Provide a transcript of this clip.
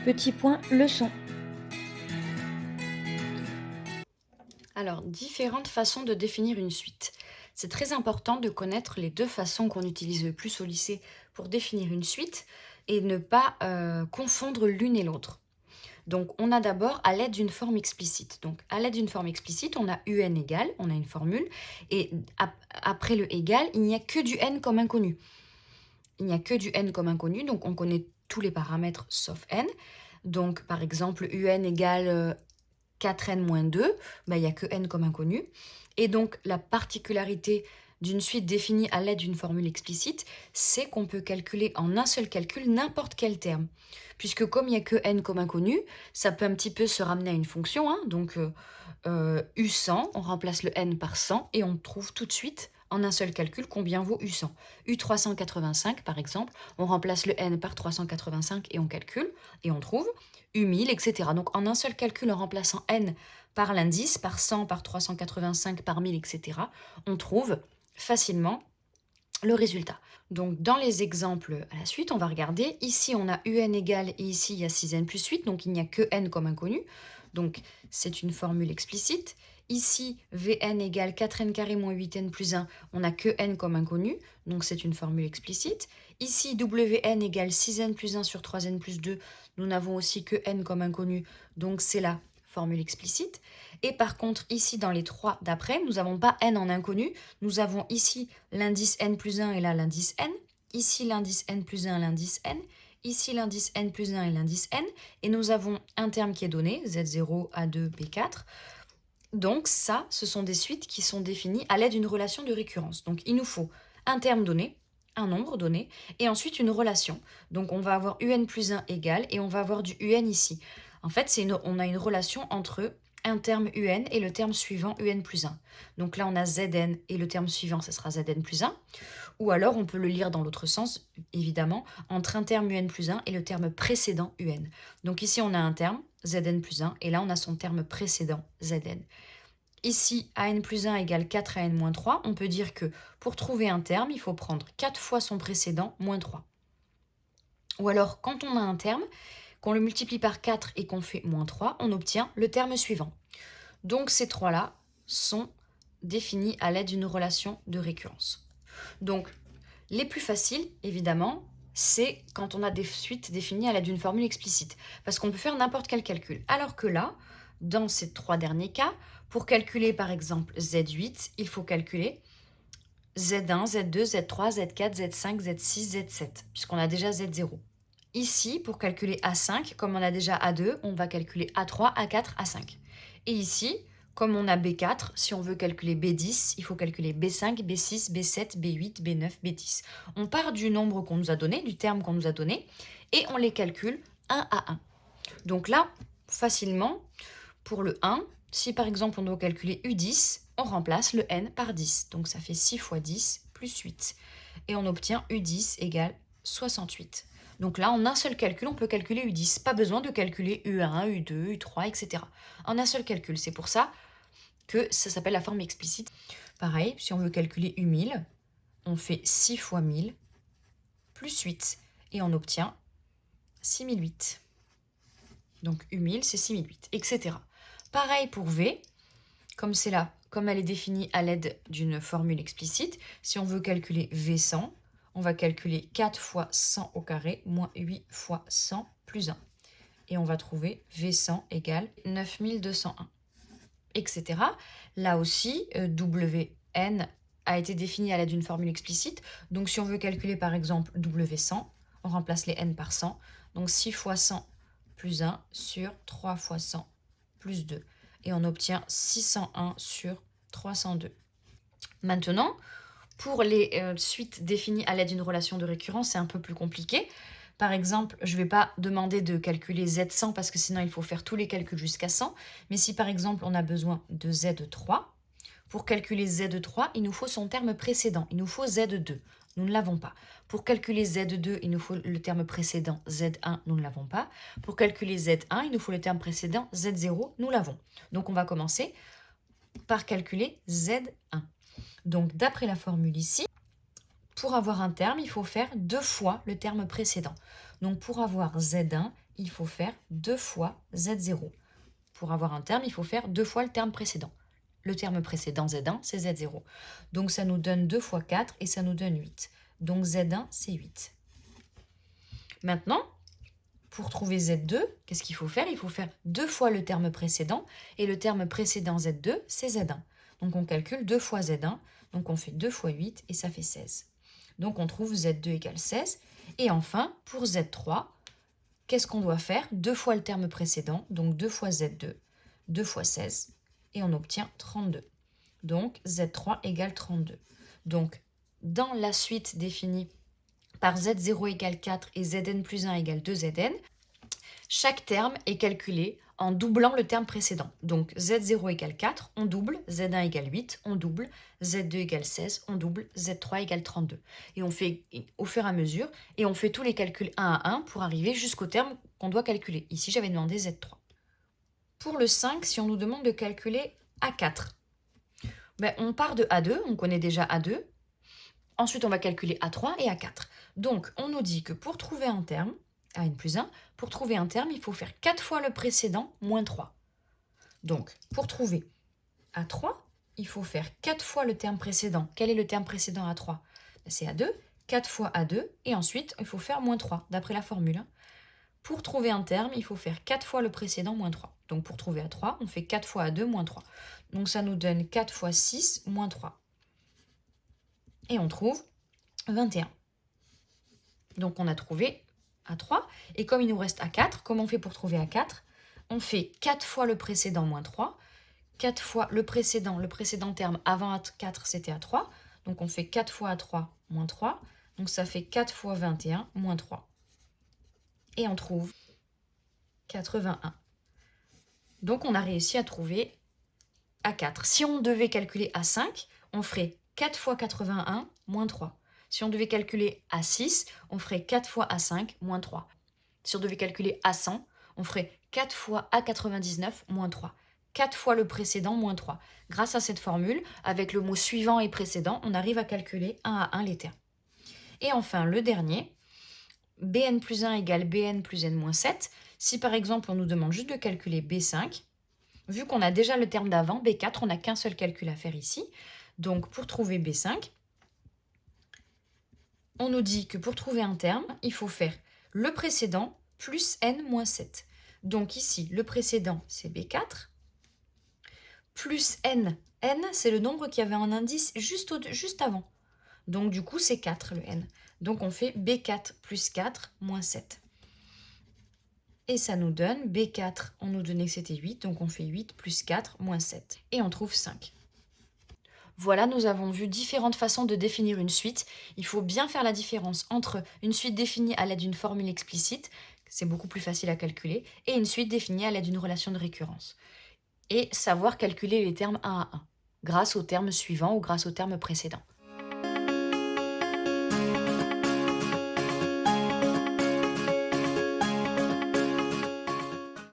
Petit point leçon. Alors, différentes façons de définir une suite. C'est très important de connaître les deux façons qu'on utilise le plus au lycée pour définir une suite et ne pas confondre l'une et l'autre. Donc, on a d'abord à l'aide d'une forme explicite. Donc, à l'aide d'une forme explicite, on a un égale, on a une formule, et après le égal, il n'y a que du n comme inconnu. Il n'y a que du n comme inconnu, donc on connaît tous les paramètres sauf n. Donc, par exemple, un égale 4n moins 2, il n'y a que n comme inconnu. Et donc, la particularité d'une suite définie à l'aide d'une formule explicite, c'est qu'on peut calculer en un seul calcul n'importe quel terme. Puisque comme il n'y a que n comme inconnu, ça peut un petit peu se ramener à une fonction. Donc, U100, on remplace le n par 100 et on trouve tout de suite en un seul calcul combien vaut U100. U385 par exemple, on remplace le n par 385 et on calcule et on trouve U1000, etc. Donc en un seul calcul en remplaçant n par l'indice, par 100, par 385, par 1000, etc., on trouve facilement le résultat. Donc dans les exemples à la suite, on va regarder. Ici, on a un égale et ici, il y a 6n plus 8, donc il n'y a que n comme inconnu. Donc c'est une formule explicite. Ici, Vn égale 4n carré moins 8n plus 1, on n'a que n comme inconnu, donc c'est une formule explicite. Ici, Wn égale 6n plus 1 sur 3n plus 2, nous n'avons aussi que n comme inconnu, donc c'est la formule explicite. Et par contre, ici, dans les trois d'après, nous n'avons pas n en inconnu, nous avons ici l'indice n plus 1 et là l'indice n, ici l'indice n plus 1 et l'indice n, ici l'indice n plus 1 et l'indice n, et nous avons un terme qui est donné, Z0, A2, B4. Donc ça, ce sont des suites qui sont définies à l'aide d'une relation de récurrence. Donc il nous faut un terme donné, un nombre donné, et ensuite une relation. Donc on va avoir un plus 1 égale, et on va avoir du un ici. En fait, on a une relation entre un terme un et le terme suivant un plus 1. Donc là, on a Zn, et le terme suivant, ce sera Zn plus 1. Ou alors, on peut le lire dans l'autre sens, évidemment, entre un terme un plus 1 et le terme précédent un. Donc ici, on a un terme, Zn plus 1, et là, on a son terme précédent, Zn. Ici, an plus 1 égale 4 an moins 3, on peut dire que pour trouver un terme, il faut prendre 4 fois son précédent moins 3. Ou alors, quand on a un terme, qu'on le multiplie par 4 et qu'on fait moins 3, on obtient le terme suivant. Donc ces trois-là sont définis à l'aide d'une relation de récurrence. Donc, les plus faciles, évidemment, c'est quand on a des suites définies à l'aide d'une formule explicite, parce qu'on peut faire n'importe quel calcul. Alors que là, dans ces trois derniers cas, pour calculer par exemple Z8, il faut calculer Z1, Z2, Z3, Z4, Z5, Z6, Z7, puisqu'on a déjà Z0. Ici, pour calculer A5, comme on a déjà A2, on va calculer A3, A4, A5. Et ici, comme on a B4, si on veut calculer B10, il faut calculer B5, B6, B7, B8, B9, B10. On part du nombre qu'on nous a donné, du terme qu'on nous a donné, et on les calcule un à un. Donc là, facilement, pour le 1, si par exemple on doit calculer U10, on remplace le n par 10. Donc ça fait 6 fois 10 plus 8. Et on obtient U10 égale 68. Donc là, en un seul calcul, on peut calculer U10. Pas besoin de calculer U1, U2, U3, etc. En un seul calcul. C'est pour ça que ça s'appelle la forme explicite. Pareil, si on veut calculer U1000, on fait 6 fois 1000 plus 8. Et on obtient 6008. Donc U1000, c'est 6008, etc. Pareil pour V, comme c'est là, comme elle est définie à l'aide d'une formule explicite, si on veut calculer V100, on va calculer 4 fois 100 au carré moins 8 fois 100 plus 1. Et on va trouver V100 égale 9201, etc. Là aussi, Wn a été défini à l'aide d'une formule explicite. Donc si on veut calculer par exemple W100, on remplace les n par 100. Donc 6 fois 100 plus 1 sur 3 fois 100 plus 2. Et on obtient 601 sur 302. Maintenant, pour les suites définies à l'aide d'une relation de récurrence, c'est un peu plus compliqué. Par exemple, je ne vais pas demander de calculer Z100 parce que sinon il faut faire tous les calculs jusqu'à 100. Mais si par exemple on a besoin de Z3, pour calculer Z3, il nous faut son terme précédent. Il nous faut Z2. Nous ne l'avons pas. Pour calculer Z2, il nous faut le terme précédent Z1, nous ne l'avons pas. Pour calculer Z1, il nous faut le terme précédent Z0, nous l'avons. Donc on va commencer par calculer Z1. Donc d'après la formule ici, pour avoir un terme, il faut faire 2 fois le terme précédent. Donc pour avoir Z1, il faut faire 2 fois Z0. Pour avoir un terme, il faut faire 2 fois le terme précédent. Le terme précédent, Z1, c'est Z0. Donc ça nous donne 2 fois 4 et ça nous donne 8. Donc Z1, c'est 8. Maintenant, pour trouver Z2, qu'est-ce qu'il faut faire? Il faut faire 2 fois le terme précédent. Et le terme précédent Z2, c'est Z1. Donc on calcule 2 fois Z1. Donc on fait 2 fois 8 et ça fait 16. Donc on trouve Z2 égale 16. Et enfin, pour Z3, qu'est-ce qu'on doit faire? 2 fois le terme précédent. Donc 2 fois Z2, 2 fois 16. Et on obtient 32. Donc Z3 égale 32. Donc dans la suite définie par Z0 égale 4 et Zn plus 1 égale 2Zn, chaque terme est calculé en doublant le terme précédent. Donc Z0 égale 4, on double, Z1 égale 8, on double, Z2 égale 16, on double, Z3 égale 32. Et on fait au fur et à mesure, et on fait tous les calculs 1 à 1 pour arriver jusqu'au terme qu'on doit calculer. Ici, j'avais demandé Z3. Pour le 5, si on nous demande de calculer A4, on part de A2, on connaît déjà A2. Ensuite, on va calculer A3 et A4. Donc, on nous dit que pour trouver un terme, AN plus 1, pour trouver un terme, il faut faire 4 fois le précédent moins 3. Donc, pour trouver A3, il faut faire 4 fois le terme précédent. Quel est le terme précédent A3? C'est A2, 4 fois A2, et ensuite, il faut faire moins 3, d'après la formule. Pour trouver un terme, il faut faire 4 fois le précédent moins 3. Donc, pour trouver A3, on fait 4 fois A2 moins 3. Donc, ça nous donne 4 fois 6 moins 3. Et on trouve 21. Donc, on a trouvé A3. Et comme il nous reste A4, comment on fait pour trouver A4? On fait 4 fois le précédent moins 3. 4 fois le précédent terme avant A4, c'était A3. Donc, on fait 4 fois A3 moins 3. Donc, ça fait 4 fois 21 moins 3. Et on trouve 81. Donc, on a réussi à trouver A4. Si on devait calculer A5, on ferait 4 fois 81 moins 3. Si on devait calculer A6, on ferait 4 fois A5 moins 3. Si on devait calculer A100, on ferait 4 fois A99 moins 3. 4 fois le précédent moins 3. Grâce à cette formule, avec le mot suivant et précédent, on arrive à calculer 1 à 1 les termes. Et enfin, le dernier, Bn plus 1 égale Bn plus n moins 7. Si par exemple, on nous demande juste de calculer B5, vu qu'on a déjà le terme d'avant, B4, on n'a qu'un seul calcul à faire ici. Donc, pour trouver B5, on nous dit que pour trouver un terme, il faut faire le précédent plus n moins 7. Donc ici, le précédent, c'est B4, plus n. N, c'est le nombre qui avait un indice juste avant. Donc du coup, c'est 4, le n. Donc on fait B4 plus 4 moins 7. Et ça nous donne B4, on nous donnait que c'était 8, donc on fait 8 plus 4 moins 7. Et on trouve 5. Voilà, nous avons vu différentes façons de définir une suite. Il faut bien faire la différence entre une suite définie à l'aide d'une formule explicite, c'est beaucoup plus facile à calculer, et une suite définie à l'aide d'une relation de récurrence. Et savoir calculer les termes 1 à 1, grâce au terme suivant ou grâce au terme précédent.